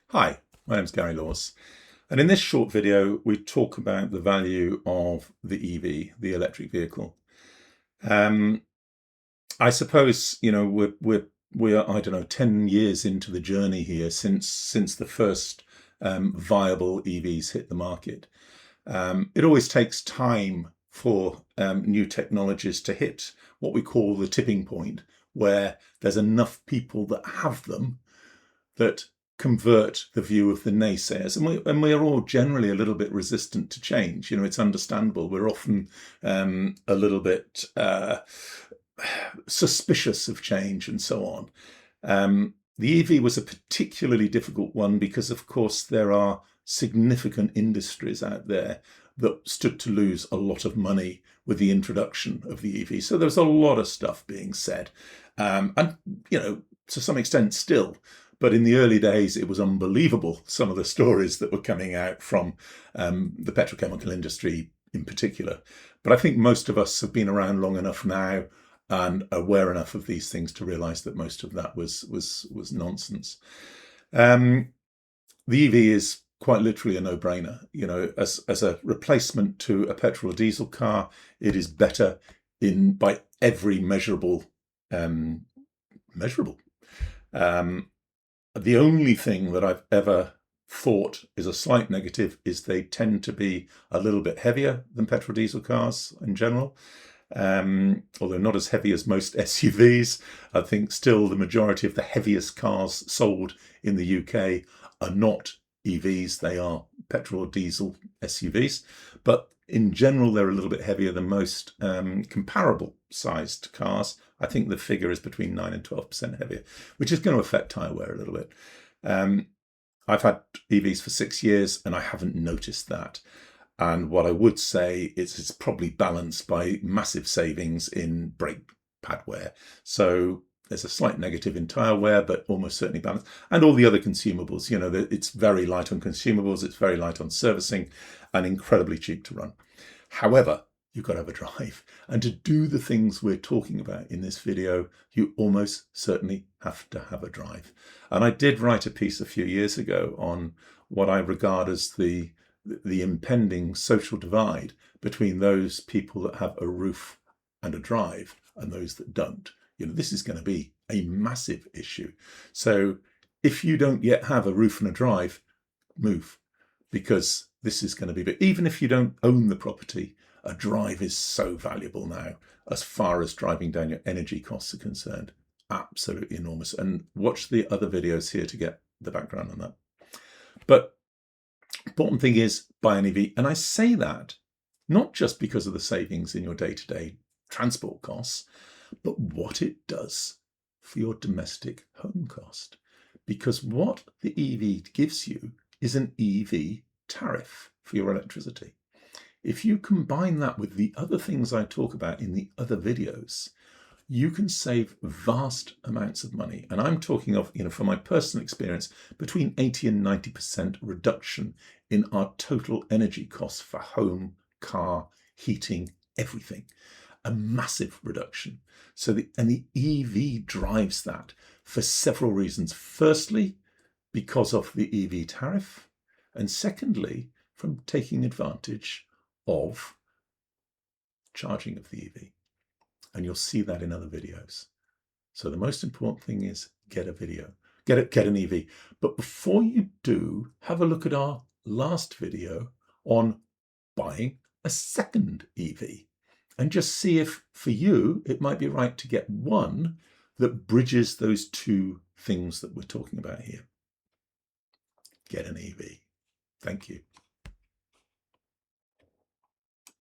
Hi, my name is Gary Laws, and in this short video we talk about the value of the EV, the electric vehicle. Um, I suppose we are I don't know 10 years into the journey here since the first viable EVs hit the market. It always takes time for new technologies to hit what we call the tipping point, where there's enough people that have them that convert the view of the naysayers. And we are all generally a little bit resistant to change. It's understandable. We're often a little bit suspicious of change and so on. The EV was a particularly difficult one because, of course, there are significant industries out there that stood to lose a lot of money with the introduction of the EV. So there's a lot of stuff being said. And, to some extent still. But in the early days, it was unbelievable, some of the stories that were coming out from the petrochemical industry in particular. But I think most of us have been around long enough now and aware enough of these things to realise that most of that was nonsense. The EV is quite literally a no-brainer. As a replacement to a petrol or diesel car, it is better by every measurable. The only thing that I've ever thought is a slight negative is they tend to be a little bit heavier than petrol diesel cars in general. Although not as heavy as most SUVs. I think still the majority of the heaviest cars sold in the UK are not EVs, they are petrol or diesel SUVs. But in general, they're a little bit heavier than most comparable sized cars. I think the figure is between 9 and 12% heavier, which is going to affect tyre wear a little bit. I've had EVs for 6 years and I haven't noticed that. And what I would say is it's probably balanced by massive savings in brake pad wear. So there's a slight negative in tyre wear, but almost certainly balanced. And all the other consumables, it's very light on consumables, it's very light on servicing, and incredibly cheap to run. However, you've got to have a drive. And to do the things we're talking about in this video, you almost certainly have to have a drive. And I did write a piece a few years ago on what I regard as the impending social divide between those people that have a roof and a drive and those that don't. This is going to be a massive issue. So if you don't yet have a roof and a drive, move, because this is going to be, but even if you don't own the property, a drive is so valuable now as far as driving down your energy costs are concerned. Absolutely enormous. And watch the other videos here to get the background on that. But important thing is buy an EV. And I say that not just because of the savings in your day-to-day transport costs, but what it does for your domestic home cost. Because what the EV gives you is an EV tariff for your electricity. If you combine that with the other things I talk about in the other videos, you can save vast amounts of money. And I'm talking of, from my personal experience, between 80 and 90% reduction in our total energy costs for home, car, heating, everything. A massive reduction. So the EV drives that for several reasons. Firstly, because of the EV tariff, and secondly, from taking advantage of charging of the EV. And you'll see that in other videos. So the most important thing is get a video, get an EV. But before you do, have a look at our last video on buying a second EV and just see if for you it might be right to get one that bridges those two things that we're talking about here. Get an EV. Thank you.